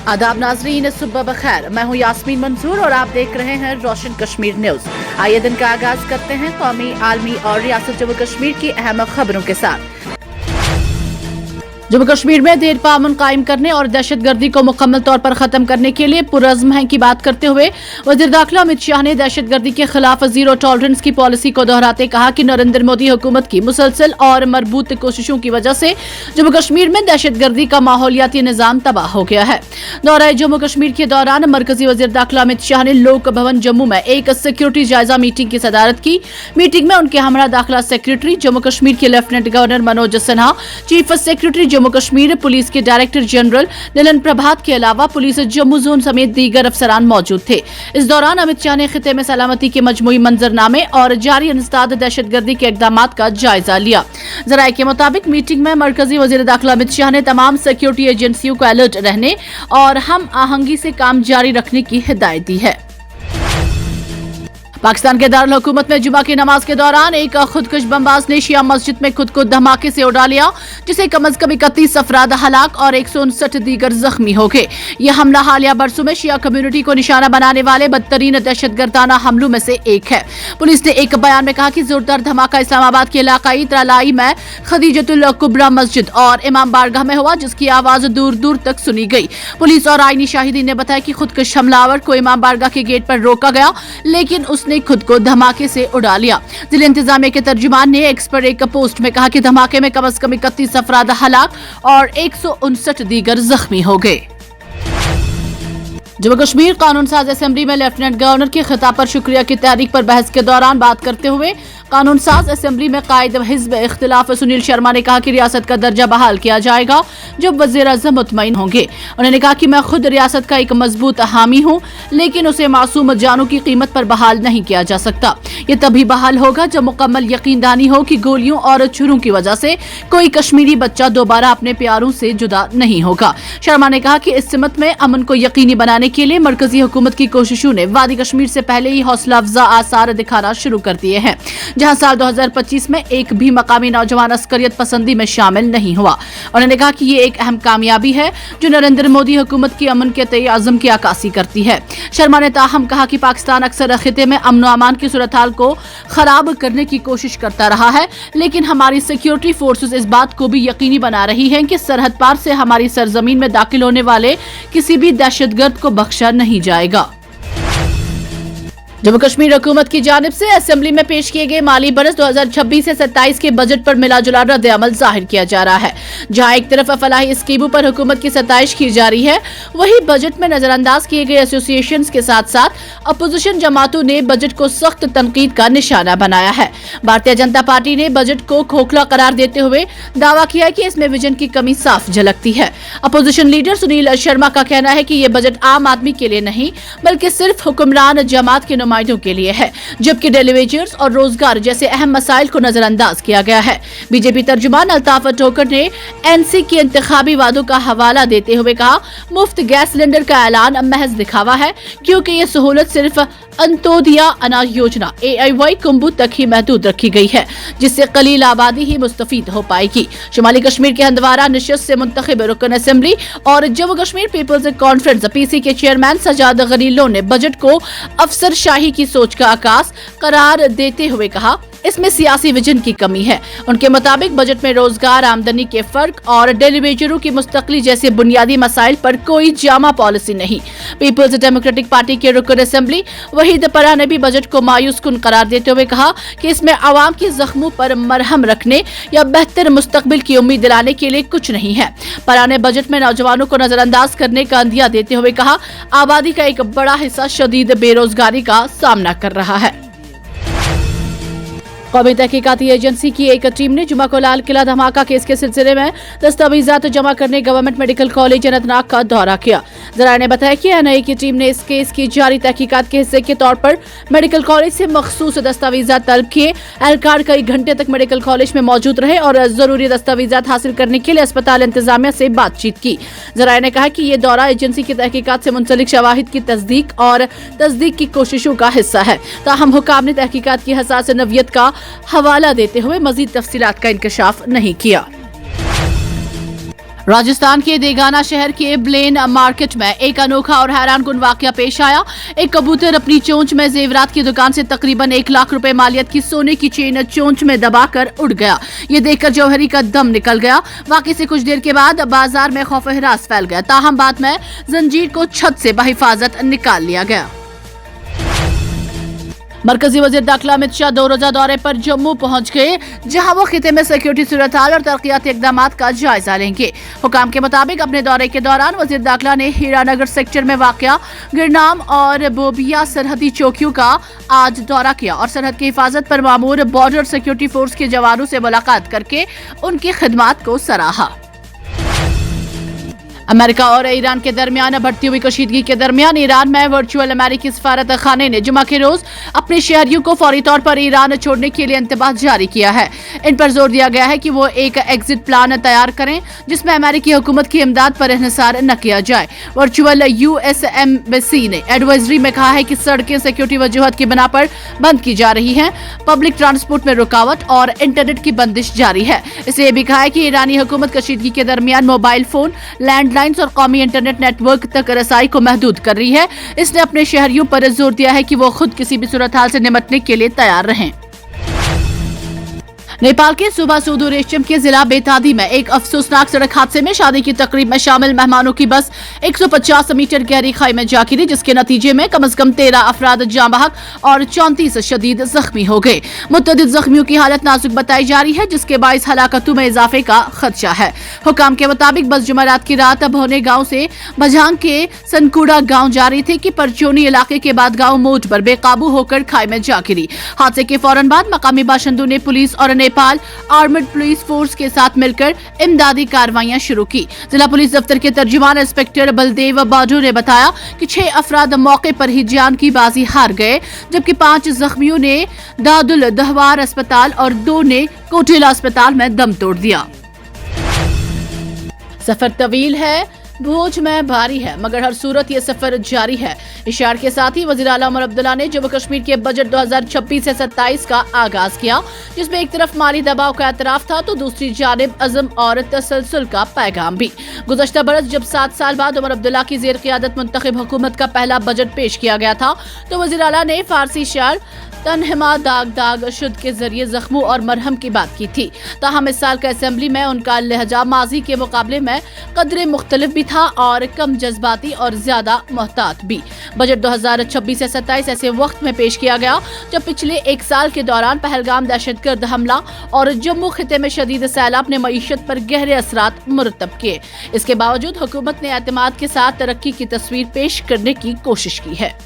आदाब नाजरीन, सुबह बखैर। मैं हूँ यास्मीन मंसूर और आप देख रहे हैं रोशन कश्मीर न्यूज। आइए दिन का आगाज करते हैं कौमी, आलमी और रियासत जम्मू कश्मीर की अहम खबरों के साथ। जम्मू कश्मीर में देर पा अमन कायम करने और दहशतगर्दी को मुकम्मल तौर पर खत्म करने के लिए पुरअज़्म हैं की बात करते हुए वज़ीर दाखिला अमित शाह ने दहशतगर्दी के खिलाफ जीरो टॉलरेंस की पॉलिसी को दोहराते कहा कि नरेंद्र मोदी हुकूमत की मुसलसल और मरबूत कोशिशों की वजह से जम्मू कश्मीर में दहशतगर्दी का माहौलियाती निज़ाम तबाह हो गया है। दौरे जम्मू कश्मीर के दौरान मरकजी वज़ीर दाखिला अमित शाह ने लोक भवन जम्मू में एक सिक्योरिटी जायजा मीटिंग की सदारत की। मीटिंग में उनके हमरा दाखिला सेक्रेटरी जम्मू कश्मीर के lieutenant governor Manoj Sinha, chief secretary Jammu Kashmir police के डायरेक्टर जनरल नीलन प्रभात के अलावा पुलिस जम्मू जोन समेत दीगर अफसरान मौजूद थे। इस दौरान अमित शाह ने खिते में सलामती के मजमूई मंजरनामे और जारी इंसदाद दहशतगर्दी के इकदामात का जायजा लिया। जराये के मुताबिक मीटिंग में मरकजी वज़ीर दाखिला अमित शाह ने तमाम सिक्योरिटी एजेंसियों को अलर्ट रहने और हम आहंगी से काम जारी रखने की हिदायत दी है। पाकिस्तान के दारुल हुकूमत में जुमा की नमाज के दौरान एक खुदकुश बमबाज ने शिया मस्जिद में खुद को धमाके से उड़ा लिया, जिसे कम अज कम 31 अफराद हलाक और 159 दीगर जख्मी हो गए। यह हमला हालिया बरसों में शिया कम्युनिटी को निशाना बनाने वाले बदतरीन दहशतगर्दाना हमलों में से एक है। पुलिस ने एक बयान में कहा कि जोरदार धमाका इस्लामाबाद के इलाकाई त्रालाई में खदीजतुल कुबरा मस्जिद और इमाम बारगाह में हुआ, जिसकी आवाज दूर दूर तक सुनी गई। पुलिस और आईनी शाहिदीन ने बताया कि खुदकुश हमलावर को इमाम बारगाह के गेट पर रोका गया, लेकिन उसने खुद को धमाके से उड़ा लिया। जिला इंतजामिया के तर्जुमान ने एक्स पर एक पोस्ट में कहा कि धमाके में कम से कम 31 अफराद हलाक और 159 दीगर जख्मी हो गए। जम्मू कश्मीर कानून साज असेंबली में लेफ्टिनेंट गवर्नर के खिताब पर शुक्रिया की तहरीक पर बहस के दौरान बात करते हुए कानून साज असेंबली में कायद हिज़्ब इख्तिलाफ सुनील शर्मा ने कहा कि रियासत का दर्जा बहाल किया जाएगा जब वज़ीर आज़म मुतमईन होंगे। उन्होंने कहा कि मैं खुद रियासत का एक मजबूत हामी हूँ, लेकिन उसे मासूम जानों की कीमत पर बहाल नहीं किया जा सकता। ये तभी बहाल होगा जब मुकम्मल यकीनदानी हो कि गोलियों और छुरों की वजह से कोई कश्मीरी बच्चा दोबारा अपने प्यारों से जुदा नहीं होगा। शर्मा ने कहा कि इस सिमत में अमन को यकीनी बनाने के लिए मरकजी हुकूमत की कोशिशों ने वादी कश्मीर से पहले ही हौसला अफजा आसार दिखाना शुरू कर दिए हैं, जहां साल 2025 में एक भी मकामी नौजवान अस्करियत पसंदी में शामिल नहीं हुआ। उन्होंने कहा कि ये एक अहम कामयाबी है जो नरेंद्र मोदी हुकूमत की अमन के तय आज़म की अक्कासी करती है। शर्मा ने ताहम कहा कि पाकिस्तान अक्सर खिते में अमन व अमान की सूरत हाल को खराब करने की कोशिश करता रहा है, लेकिन हमारी सिक्योरिटी फोर्सेस इस बात को भी यकीनी बना रही हैं कि सरहद पार से हमारी सरजमीन में दाखिल होने वाले किसी भी दहशतगर्द को बख्शा नहीं जाएगा। जम्मू कश्मीर हुकूमत की जानिब से असेंबली में पेश किए गए माली बरस 2026 से 27 के बजट पर मिला जुला रद्द अमल जाहिर किया जा रहा है। जहां एक तरफ फलाही स्कीमों पर हुकूमत की सताइश की जा रही है, वहीं बजट में नजरअंदाज किए गए एसोसिएशंस के साथ साथ अपोजिशन जमातों ने बजट को सख्त तनकीद का निशाना बनाया है। भारतीय जनता पार्टी ने बजट को खोखला करार देते हुए दावा किया कि इसमें विजन की कमी साफ झलकती है। अपोजिशन लीडर सुनील शर्मा का कहना है कि ये बजट आम आदमी के लिए नहीं बल्कि सिर्फ हुक्मरान जमात के नुमाइंदों के लिए है, जबकि डेली वेजेस और रोजगार जैसे अहम मसाइल को नजरअंदाज किया गया है। बीजेपी तर्जुमान अल्ताफ ठोकर ने एनसी के इंतखाबी वादों का हवाला देते हुए कहा, मुफ्त गैस सिलेंडर का ऐलान महज दिखावा है, क्योंकि ये सहूलत सिर्फ अंत्योदया अनाज योजना AIY कुंभू तक ही महदूद रखी गई है, जिससे कलील आबादी ही मुस्तफीद हो पाएगी। शुमाली कश्मीर के हंदवारा नशस्त से मुंतखब रुकन असेंबली और Jammu Kashmir People's Conference PC के चेयरमैन सजाद गनीलो ने बजट को अफसरशाही की सोच का आकाश करार देते हुए कहा, इसमें सियासी विजन की कमी है। उनके मुताबिक बजट में रोजगार, आमदनी के फर्क और डेलीवेजरों की मुस्तकली जैसे बुनियादी मसाइल पर कोई जामा पॉलिसी नहीं। पीपल्स डेमोक्रेटिक पार्टी के रुकन असेंबली वहीद परा ने भी बजट को मायूस कुन करार देते हुए कहा कि इसमें आवाम के जख्मों पर मरहम रखने या बेहतर मुस्तकबिल की उम्मीद दिलाने के लिए कुछ नहीं है। परा ने बजट में नौजवानों को नजरअंदाज करने का अंदिया देते हुए कहा, आबादी का एक बड़ा हिस्सा शदीद बेरोजगारी का सामना कर रहा है। कौमी तहकीकाती एजेंसी की एक टीम ने जुमा को लाल किला धमाका केस के सिलसिले में दस्तावेजात जमा करने गवर्नमेंट मेडिकल कॉलेज अनंतनाग का दौरा किया। जराये ने बताया कि NIA की टीम ने इस केस की जारी तहकीकात के हिस्से के तौर पर मेडिकल कॉलेज से मखसूस दस्तावेजात तलब किए। एहलकार कई घंटे तक मेडिकल कॉलेज में मौजूद रहे और जरूरी दस्तावेजात हासिल करने के लिए अस्पताल इंतजामिया से बातचीत की। जराये ने कहा कि ये दौरा एजेंसी की तहकीकात से मुंसलिक शवाहिद की तस्दीक की कोशिशों का हिस्सा है। ताहम हुकाम ने तहकीकात की हसास नवियत का हवाला देते हुए मजीद तफसीलात का इंकशाफ नहीं किया। राजस्थान के देगाना शहर के ब्लेन मार्केट में एक अनोखा और हैरानकुन वाकया पेश आया। एक कबूतर अपनी चोंच में जेवरात की दुकान से तकरीबन 1 लाख रुपए मालियत की सोने की चेन चोंच में दबाकर उड़ गया। ये देखकर जौहरी का दम निकल गया। वाकये से कुछ देर के बाद बाजार में खौफ हिरास फैल गया। ताहम बाद में जंजीर को छत से बहिफाजत निकाल लिया गया। मरकजी वजीर दाखिला अमित शाह 2 रोजा दौरे पर जम्मू पहुंच गए, जहां वो खिते में सिक्योरिटी सूरत हाल और तरक्याती इकदाम का जायजा लेंगे। हुकाम के मुताबिक अपने दौरे के दौरान वजीर दाखिला ने हीरानगर सेक्टर में वाक़या गिरनाम और बोबिया सरहदी चौकियों का आज दौरा किया और सरहद की हिफाजत पर मामूर बॉर्डर सिक्योरिटी फोर्स के जवानों से मुलाकात करके उनकी खिदमात को सराहा। अमेरिका और ईरान के दरमियान बढ़ती हुई कशीदगी के दरमियान ईरान में वर्चुअल अमेरिकी सफारत खाने ने जुमा के रोज अपने शहरियों को फौरी तौर पर ईरान छोड़ने के लिए इंतबाह जारी किया है। इन पर जोर दिया गया है कि वो एक एग्जिट प्लान तैयार करें जिसमें अमेरिकी हुकूमत की इमदाद पर इन्हिसार न किया जाए। वर्चुअल यूएस एम्बेसी ने एडवाइजरी में कहा है कि सड़कें सिक्योरिटी वजूहत की बिना पर बंद की जा रही हैं, पब्लिक ट्रांसपोर्ट में रुकावट और इंटरनेट की बंदिश जारी है। इसलिए यह भी कहा है कि ईरानी हुकूमत कशीदगी के दरमियान मोबाइल फोन, लैंडलाइंस और कौमी इंटरनेट नेटवर्क तक रसाई को महदूद कर रही है। इसने अपने शहरियों पर जोर दिया है कि वो खुद किसी भी सूरत हाल से निपटने के लिए तैयार रहें। नेपाल के सूबा सूदू रेशम के जिला बेतादी में एक अफसोसनाक सड़क हादसे में शादी की तकरीब में शामिल मेहमानों की बस 150 मीटर गहरी खाई में जा गिरी, जिसके नतीजे में कम से कम 13 अफराद जाँ बहक और 34 शदीद जख्मी हो गए। मुतअद्दिद जख्मियों की हालत नाजुक बताई जा रही है, जिसके बाइस हलाकतों में इजाफे का खदशा है। हुकाम के मुताबिक बस जुमेरात की रात भोने गाँव से बझांग के सनकुड़ा गाँव जा रही थी कि परचोनी इलाके के बाद गाँव मोड़ पर बेकाबू होकर खाई में जा गिरी। हादसे के फौरन बाद मकामी बाशिंदों ने पुलिस और नेपाल आर्मड पुलिस फोर्स के साथ मिलकर इमदादी कार्रवाइयां शुरू की। जिला पुलिस दफ्तर के तर्जुमान इंस्पेक्टर बलदेव बाडू ने बताया कि 6 अफराद मौके पर ही जान की बाजी हार गए, जबकि 5 जख्मियों ने दादुल दहवार अस्पताल और 2 ने कोटेला अस्पताल में दम तोड़ दिया। सफर तवील है, बोझ में भारी है, मगर हर सूरत ये सफर जारी है। इशार के साथ ही वजीर आला उमर अब्दुल्ला ने जम्मू कश्मीर के बजट 2026 से 27 का आगाज किया, जिसमें एक तरफ माली दबाव का एतराफ था तो दूसरी जानिब अज़म और तसलसल का पैगाम भी। गुज़श्ता बरस जब 7 साल बाद उमर अब्दुल्ला की जेर क़ियादत मुंतखब हुकूमत का पहला बजट पेश किया गया था, तो वजीर आला ने फारसी शार तनहमा दाग दाग शुद्ध के जरिए जख्मों और मरहम की बात की थी। ताहम इस साल का असेंबली में उनका लहजा माजी के मुकाबले में कदरे मुख्तलिफ भी था और कम जज्बाती और ज्यादा मोहतात भी। बजट 2026 से 27 ऐसे वक्त में पेश किया गया जब पिछले 1 साल के दौरान पहलगाम दहशतगर्द हमला और जम्मू खिते में शदीद सैलाब ने मईशत पर गहरे असरात मुरतब किए। इसके बावजूद हुकूमत ने एतमाद के साथ तरक्की की तस्वीर पेश करने की कोशिश की है।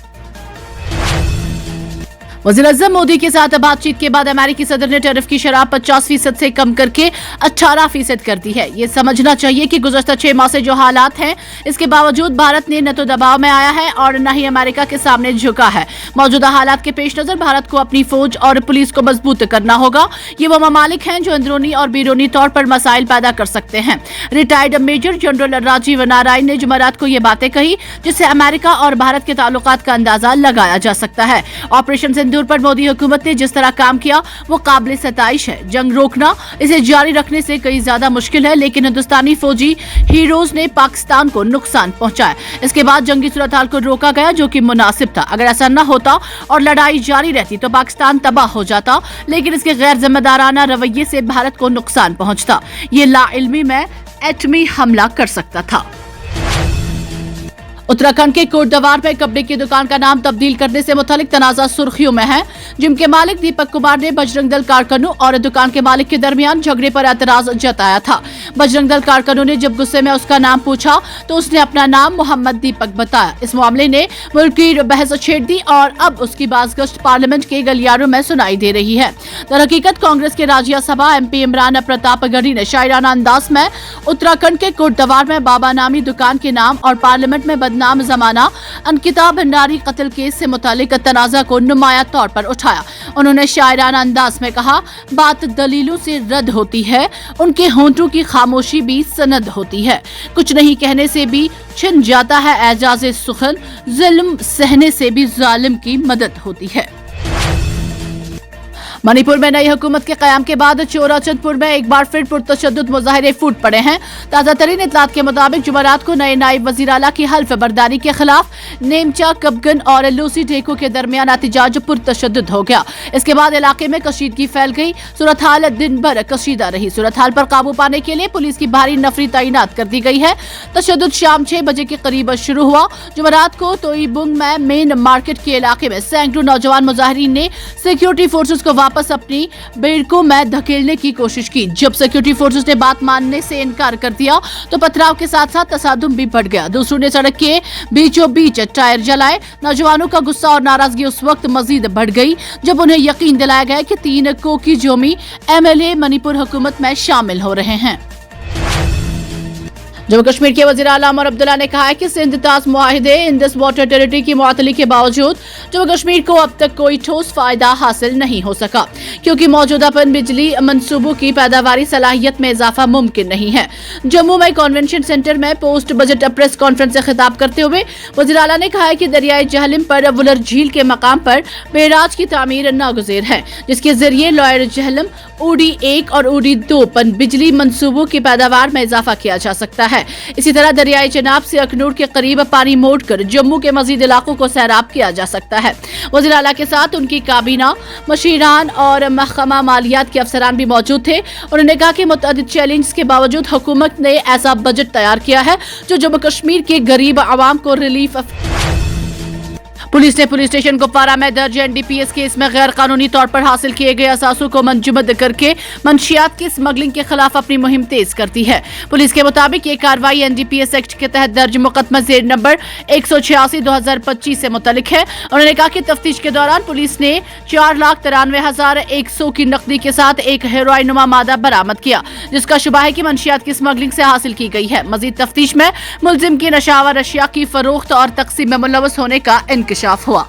वज़ीर-ए-आज़म मोदी के साथ बातचीत के बाद अमेरिकी सदर ने टैरिफ की शरह 50% से कम करके 18% कर दी है। ये समझना चाहिए कि गुज़श्ता 6 माह से जो हालात हैं, इसके बावजूद भारत ने न तो दबाव में आया है और न ही अमेरिका के सामने झुका है। मौजूदा हालात के पेश नजर भारत को अपनी फौज और पुलिस को मजबूत करना होगा। ये वो ममालिक हैं जो अंदरूनी और बैरूनी तौर पर मसाइल पैदा कर सकते हैं। Retired major general Rajiv Narayan ने जुमेरात को ये बातें कही, जिससे अमेरिका और भारत के ताल्लुकात का अंदाजा लगाया जा सकता है। ऑपरेशन सिंदूर पर मोदी हुकूमत ने जिस तरह काम किया वो काबिल सताइश है। जंग रोकना, इसे जारी रखने से कई ज्यादा मुश्किल है, लेकिन हिंदुस्तानी फौजी हीरोज ने पाकिस्तान को नुकसान पहुंचाया। इसके बाद जंगी सूरत हाल को रोका गया, जो कि मुनासिब था। अगर ऐसा न होता और लड़ाई जारी रहती तो पाकिस्तान तबाह हो जाता, लेकिन इसके गैर जिम्मेदाराना रवैये से भारत को नुकसान पहुंचता। ये लाइल्मी में एटमी हमला कर सकता था। उत्तराखंड के कोटद्वार में कपड़े की दुकान का नाम तब्दील करने से मुतालिक तनाजा सुर्खियों में है। जिम के मालिक दीपक कुमार ने बजरंग दल कारकुनों और दुकान के मालिक के दरमियान झगड़े पर एतराज जताया था। बजरंग दल कारकुनों ने जब गुस्से में उसका नाम पूछा तो उसने अपना नाम मोहम्मद दीपक बताया। इस मामले ने मुल्की बहस छेड़ दी और अब उसकी बाज़गश्त पार्लियामेंट के गलियारों में सुनाई दे रही है। दरहकीकत कांग्रेस के राज्यसभा MP इमरान प्रतापगढ़ी ने शायराना अंदाज में उत्तराखंड के कोटद्वार में बाबा नामी दुकान के नाम और पार्लियामेंट में नाम जमाना अंकिता भंडारी कत्ल केस से मुतालिक तनाजा को नुमाया तौर पर उठाया। उन्होंने शायराना अंदाज में कहा, बात दलीलों से रद्द होती है, उनके होंठों की खामोशी भी सनद होती है। कुछ नहीं कहने से भी छिन जाता है एजाज़े सुखन, जुल्म सहने से भी जालिम की मदद होती है। मणिपुर में नई हुकूमत के कयाम के बाद चोराचंदपुर में एक बार फिर पुरतशद्दुद मुजाहरे फूट पड़े हैं। ताजा तरीन इतलात के मुताबिक जुमेरात को नए नायब वजीर आला की हल्फ बर्दारी के खिलाफ नेमचा कबगन और लूसी ढेकू के दरमियान एहतजाज पुरतशद्दुद हो गया। इसके बाद इलाके में कशीदगी फैल गई। सूरत हाल दिन भर कशीदा रही। सूरत हाल पर काबू पाने के लिए पुलिस की भारी नफरी तैनात कर दी गई है। तशद्दुद शाम 6 बजे के करीब शुरू हुआ। जुमेरात को तोईबुंग में मेन मार्केट के इलाके में सैकड़ों नौजवान मुजाहिरीन ने सिक्योरिटी फोर्सेस को वापस अपनी बेड़कों में धकेलने की कोशिश की। जब सिक्योरिटी फोर्सेस ने बात मानने से इनकार कर दिया तो पथराव के साथ साथ तसादुम भी बढ़ गया। दूसरों ने सड़क के बीचों बीच टायर जलाए। नौजवानों का गुस्सा और नाराजगी उस वक्त मजीद बढ़ गई जब उन्हें यकीन दिलाया गया कि 3 कोकी जोमी MLA मणिपुर हुकूमत में शामिल हो रहे हैं। जम्मू कश्मीर के वजीर आला उमर अब्दुल्ला ने कहा है कि सिंध तास मुआहिदे इंडस वाटर टेरिटरी की मुअत्तली के बावजूद जम्मू कश्मीर को अब तक कोई ठोस फायदा हासिल नहीं हो सका, क्योंकि मौजूदा बिजली मंसूबों की पैदावारी सलाहियत में इजाफा मुमकिन नहीं है। जम्मू में कन्वेंशन सेंटर में पोस्ट बजट प्रेस कॉन्फ्रेंस से खिताब करते हुए वजीर आला ने कहा है कि दरियाए जहलम पर वुलर झील के मकाम पर बेराज की तामीर नागुज़ेर है, जिसके जरिए लॉयर जहलम OD 1 और OD 2 पर बिजली मंसूबों की पैदावार में इजाफा किया जा सकता है। इसी तरह दरियाई चनाब से अखनूर के करीब पानी मोड़कर जम्मू के मजीद इलाकों को सैराब किया जा सकता है। वज़ीर आला के साथ उनकी काबीना, मशीरान और महकमा मालियात के अफसरान भी मौजूद थे। उन्होंने कहा कि मुतअद्दिद चैलेंज के बावजूद हुकूमत ने ऐसा बजट तैयार किया है जो जम्मू कश्मीर के गरीब आवाम को रिलीफ। पुलिस ने पुलिस स्टेशन कुपवारा में दर्ज NDPS केस में गैर कानूनी तौर पर हासिल किए गए असासों को मंजूमद करके मंशियात की स्मगलिंग के खिलाफ अपनी मुहिम तेज कर दी है। पुलिस के मुताबिक ये कार्रवाई NDPS एक्ट के तहत दर्ज मुकदमा जेर नंबर 186/2025 से मुतल्लिक है। उन्होंने कहा कि तफ्तीश के दौरान पुलिस ने 4,93,100 की नकदी के साथ एक हेरोइन नुमा मादा बरामद किया, जिसका शुबा है कि मंशियात की स्मगलिंग से हासिल की गई है। मजीद तफ्तीश में मुलजिम की नशावर अशिया की फरोख्त और तकसीम में मुलव्वस होने का इंकशाफ हुआ।